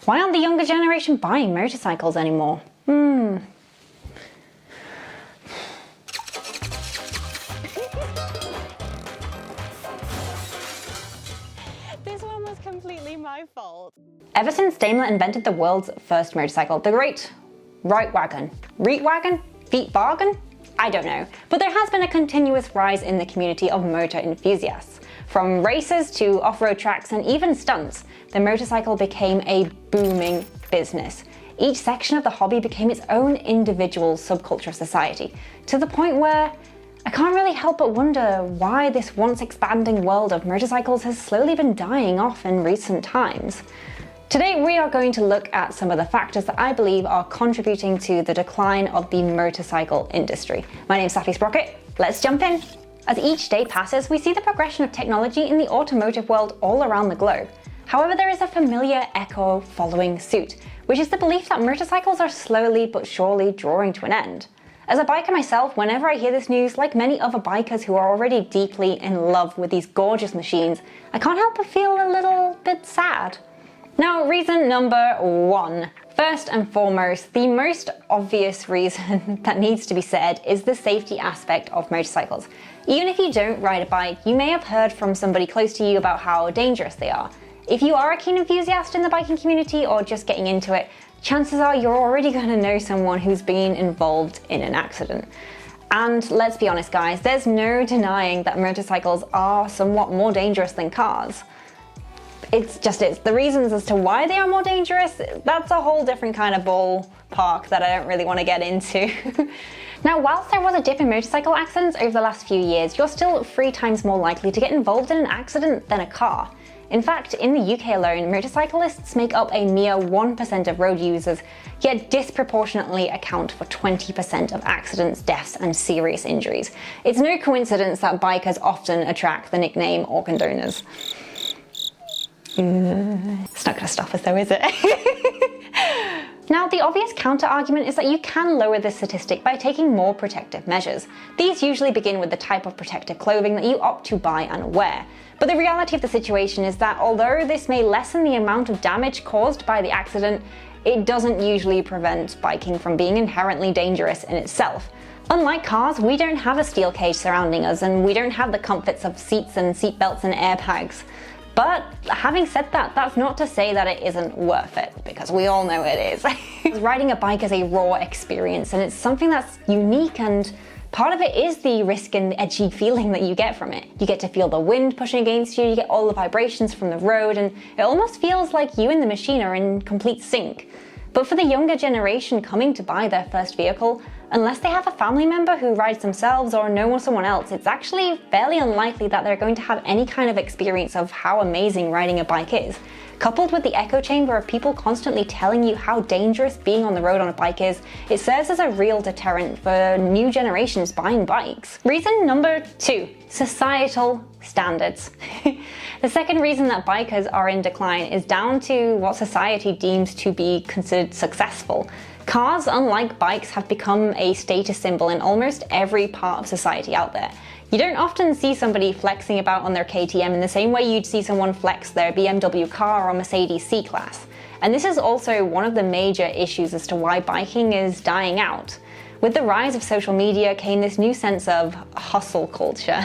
Why aren't the younger generation buying motorcycles anymore? This one was completely my fault. Ever since Daimler invented the world's first motorcycle, the great Reitwagen, Feet bargain? I don't know, but there has been a continuous rise in the community of motor enthusiasts. From races to off-road tracks and even stunts, the motorcycle became a booming business. Each section of the hobby became its own individual subculture society, to the point where I can't really help but wonder why this once expanding world of motorcycles has slowly been dying off in recent times. Today we are going to look at some of the factors that I believe are contributing to the decline of the motorcycle industry. My name is Safi Sprocket, let's jump in! As each day passes, we see the progression of technology in the automotive world all around the globe. However, there is a familiar echo following suit, which is the belief that motorcycles are slowly but surely drawing to an end. As a biker myself, whenever I hear this news, like many other bikers who are already deeply in love with these gorgeous machines, I can't help but feel a little bit sad. Now, reason number one. First and foremost, the most obvious reason that needs to be said is the safety aspect of motorcycles. Even if you don't ride a bike, you may have heard from somebody close to you about how dangerous they are. If you are a keen enthusiast in the biking community or just getting into it, chances are you're already going to know someone who's been involved in an accident. And let's be honest guys, there's no denying that motorcycles are somewhat more dangerous than cars. It's the reasons as to why they are more dangerous, that's a whole different kind of ballpark that I don't really want to get into. Now, whilst there was a dip in motorcycle accidents over the last few years, you're still 3 times more likely to get involved in an accident than a car. In fact, in the UK alone, motorcyclists make up a mere 1% of road users, yet disproportionately account for 20% of accidents, deaths, and serious injuries. It's no coincidence that bikers often attract the nickname organ donors. It's not going to stop us though, is it? Now, the obvious counter-argument is that you can lower this statistic by taking more protective measures. These usually begin with the type of protective clothing that you opt to buy and wear. But the reality of the situation is that although this may lessen the amount of damage caused by the accident, it doesn't usually prevent biking from being inherently dangerous in itself. Unlike cars, we don't have a steel cage surrounding us, and we don't have the comforts of seats and seatbelts and airbags. But having said that, that's not to say that it isn't worth it, because we all know it is. Riding a bike is a raw experience, and it's something that's unique, and part of it is the risk and the edgy feeling that you get from it. You get to feel the wind pushing against you, you get all the vibrations from the road, and it almost feels like you and the machine are in complete sync. But for the younger generation coming to buy their first vehicle, unless they have a family member who rides themselves or know someone else, it's actually fairly unlikely that they're going to have any kind of experience of how amazing riding a bike is. Coupled with the echo chamber of people constantly telling you how dangerous being on the road on a bike is, it serves as a real deterrent for new generations buying bikes. Reason number 2, societal standards. The second reason that bikers are in decline is down to what society deems to be considered successful. Cars, unlike bikes, have become a status symbol in almost every part of society out there. You don't often see somebody flexing about on their KTM in the same way you'd see someone flex their BMW car or Mercedes C-Class. And this is also one of the major issues as to why biking is dying out. With the rise of social media came this new sense of hustle culture,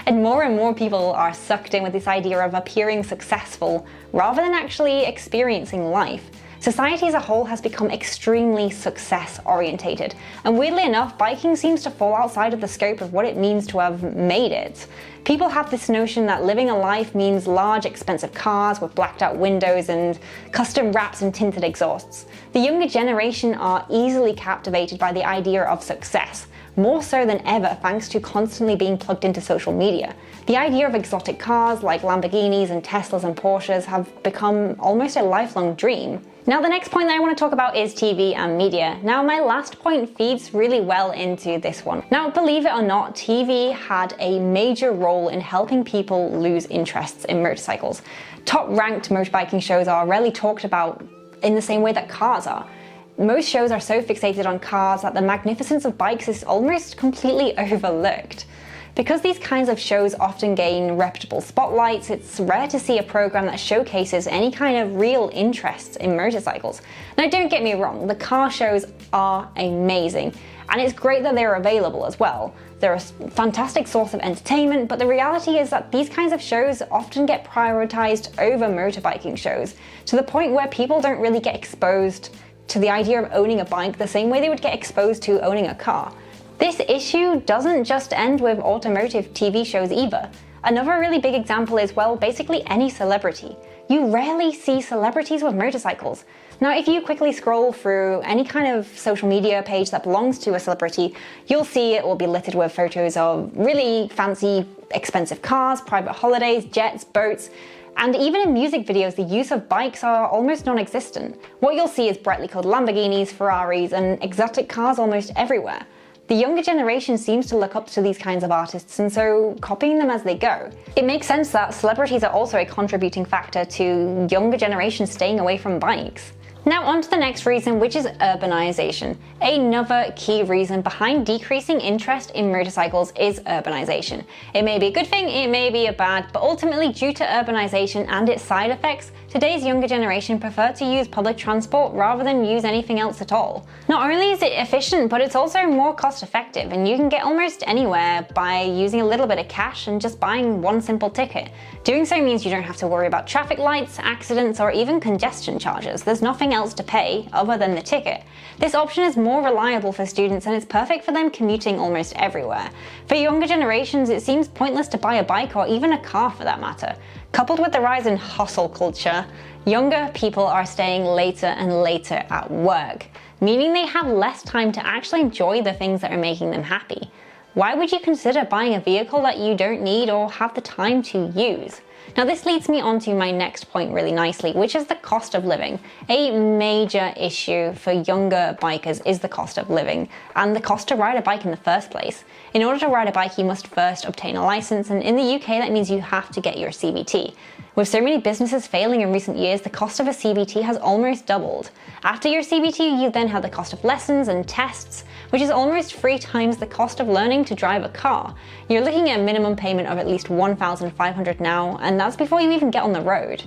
and more people are sucked in with this idea of appearing successful rather than actually experiencing life. Society as a whole has become extremely success-orientated, and weirdly enough, biking seems to fall outside of the scope of what it means to have made it. People have this notion that living a life means large, expensive cars with blacked-out windows and custom wraps and tinted exhausts. The younger generation are easily captivated by the idea of success, more so than ever thanks to constantly being plugged into social media. The idea of exotic cars like Lamborghinis and Teslas and Porsches have become almost a lifelong dream. Now, the next point that I want to talk about is TV and media. Now, my last point feeds really well into this one. Now, believe it or not, TV had a major role in helping people lose interests in motorcycles. Top-ranked motorbiking shows are rarely talked about in the same way that cars are. Most shows are so fixated on cars that the magnificence of bikes is almost completely overlooked. Because these kinds of shows often gain reputable spotlights, it's rare to see a program that showcases any kind of real interest in motorcycles. Now don't get me wrong, the car shows are amazing, and it's great that they're available as well. They're a fantastic source of entertainment, but the reality is that these kinds of shows often get prioritized over motorbiking shows, to the point where people don't really get exposed to the idea of owning a bike the same way they would get exposed to owning a car. This issue doesn't just end with automotive TV shows either. Another really big example is, well, basically any celebrity. You rarely see celebrities with motorcycles. Now, if you quickly scroll through any kind of social media page that belongs to a celebrity, you'll see it will be littered with photos of really fancy, expensive cars, private holidays, jets, boats, and even in music videos, the use of bikes are almost non-existent. What you'll see is brightly colored Lamborghinis, Ferraris, and exotic cars almost everywhere. The younger generation seems to look up to these kinds of artists, and so copying them as they go. It makes sense that celebrities are also a contributing factor to younger generations staying away from bikes. Now on to the next reason, which is urbanization. Another key reason behind decreasing interest in motorcycles is urbanization. It may be a good thing, it may be a bad, but ultimately due to urbanization and its side effects, today's younger generation prefer to use public transport rather than use anything else at all. Not only is it efficient, but it's also more cost effective, and you can get almost anywhere by using a little bit of cash and just buying one simple ticket. Doing so means you don't have to worry about traffic lights, accidents, or even congestion charges. There's nothing else to pay other than the ticket. This option is more reliable for students, and it's perfect for them commuting almost everywhere. For younger generations, it seems pointless to buy a bike or even a car for that matter. Coupled with the rise in hustle culture, younger people are staying later and later at work, meaning they have less time to actually enjoy the things that are making them happy. Why would you consider buying a vehicle that you don't need or have the time to use? Now this leads me on to my next point really nicely, which is the cost of living. A major issue for younger bikers is the cost of living and the cost to ride a bike in the first place. In order to ride a bike, you must first obtain a license, and in the UK that means you have to get your CVT. With so many businesses failing in recent years, the cost of a CVT has almost doubled. After your CVT, you then have the cost of lessons and tests, which is almost 3 times the cost of learning to drive a car. You're looking at a minimum payment of at least $1,500 now, and that's before you even get on the road.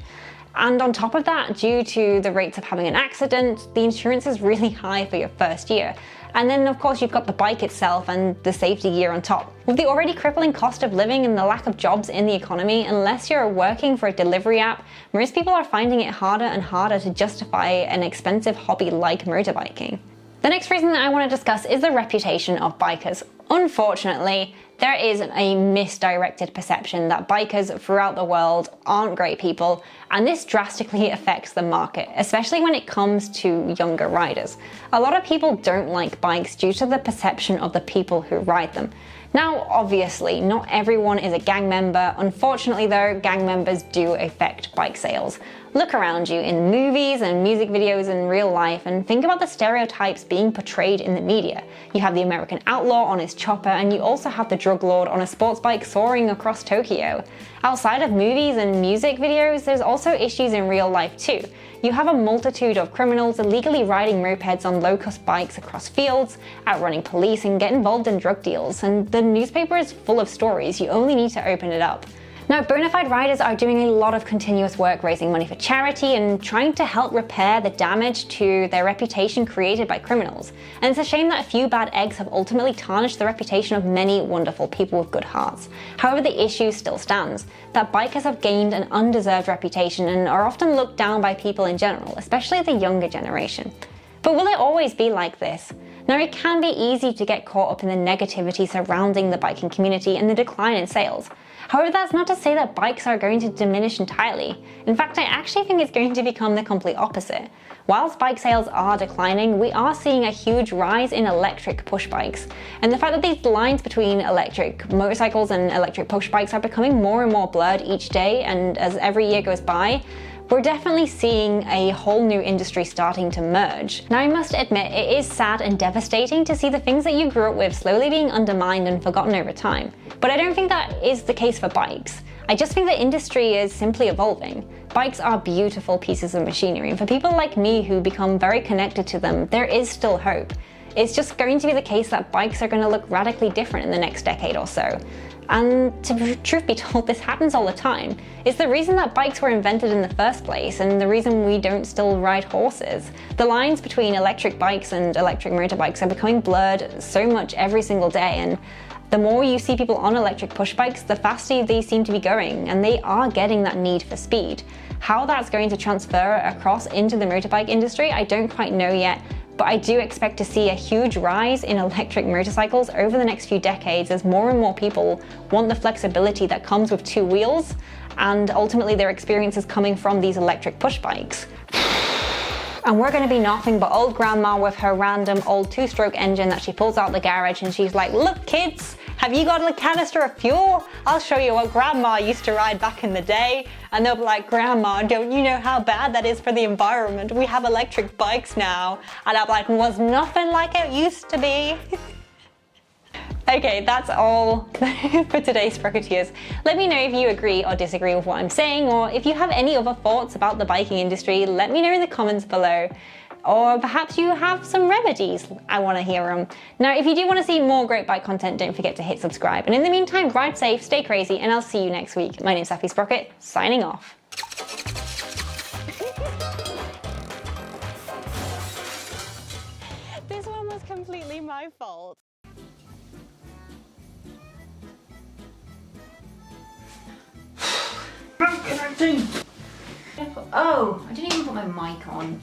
And on top of that, due to the rates of having an accident, the insurance is really high for your first year. And then of course you've got the bike itself and the safety gear on top. With the already crippling cost of living and the lack of jobs in the economy, unless you're working for a delivery app, most people are finding it harder and harder to justify an expensive hobby like motorbiking. The next reason that I want to discuss is the reputation of bikers. Unfortunately, there is a misdirected perception that bikers throughout the world aren't great people, and this drastically affects the market, especially when it comes to younger riders. A lot of people don't like bikes due to the perception of the people who ride them. Now, obviously, not everyone is a gang member. Unfortunately though, gang members do affect bike sales. Look around you in movies and music videos in real life and think about the stereotypes being portrayed in the media. You have the American outlaw on his chopper, and you also have the drug lord on a sports bike soaring across Tokyo. Outside of movies and music videos, there's also issues in real life too. You have a multitude of criminals illegally riding mopeds on low-cost bikes across fields, outrunning police, and get involved in drug deals, and the newspaper is full of stories. You only need to open it up. Now, bona fide riders are doing a lot of continuous work raising money for charity and trying to help repair the damage to their reputation created by criminals. And it's a shame that a few bad eggs have ultimately tarnished the reputation of many wonderful people with good hearts. However, the issue still stands, that bikers have gained an undeserved reputation and are often looked down by people in general, especially the younger generation. But will it always be like this? Now, it can be easy to get caught up in the negativity surrounding the biking community and the decline in sales. However, that's not to say that bikes are going to diminish entirely. In fact, I actually think it's going to become the complete opposite. Whilst bike sales are declining, we are seeing a huge rise in electric push bikes. And the fact that these lines between electric motorcycles and electric push bikes are becoming more and more blurred each day, and as every year goes by, we're definitely seeing a whole new industry starting to merge. Now, I must admit, it is sad and devastating to see the things that you grew up with slowly being undermined and forgotten over time. But I don't think that is the case for bikes. I just think the industry is simply evolving. Bikes are beautiful pieces of machinery, and for people like me who become very connected to them, there is still hope. It's just going to be the case that bikes are going to look radically different in the next decade or so. And truth be told, this happens all the time. It's the reason that bikes were invented in the first place and the reason we don't still ride horses. The lines between electric bikes and electric motorbikes are becoming blurred so much every single day, and the more you see people on electric push bikes, the faster they seem to be going, and they are getting that need for speed. How that's going to transfer across into the motorbike industry, I don't quite know yet, but I do expect to see a huge rise in electric motorcycles over the next few decades as more and more people want the flexibility that comes with two wheels, and ultimately their experiences coming from these electric push bikes. And we're going to be nothing but old grandma with her random old two-stroke engine that she pulls out the garage and she's like, look kids, have you got a canister of fuel? I'll show you what grandma used to ride back in the day. And they'll be like, grandma, don't you know how bad that is for the environment? We have electric bikes now. And I'm like, was nothing like it used to be. Okay, that's all for today's Sprocketeers. Let me know if you agree or disagree with what I'm saying, or if you have any other thoughts about the biking industry, let me know in the comments below. Or perhaps you have some remedies. I want to hear them. Now, if you do want to see more great bike content, don't forget to hit subscribe. And in the meantime, ride safe, stay crazy, and I'll see you next week. My name's Safi Sprocket, signing off. This one was completely my fault. Oh, I didn't even put my mic on.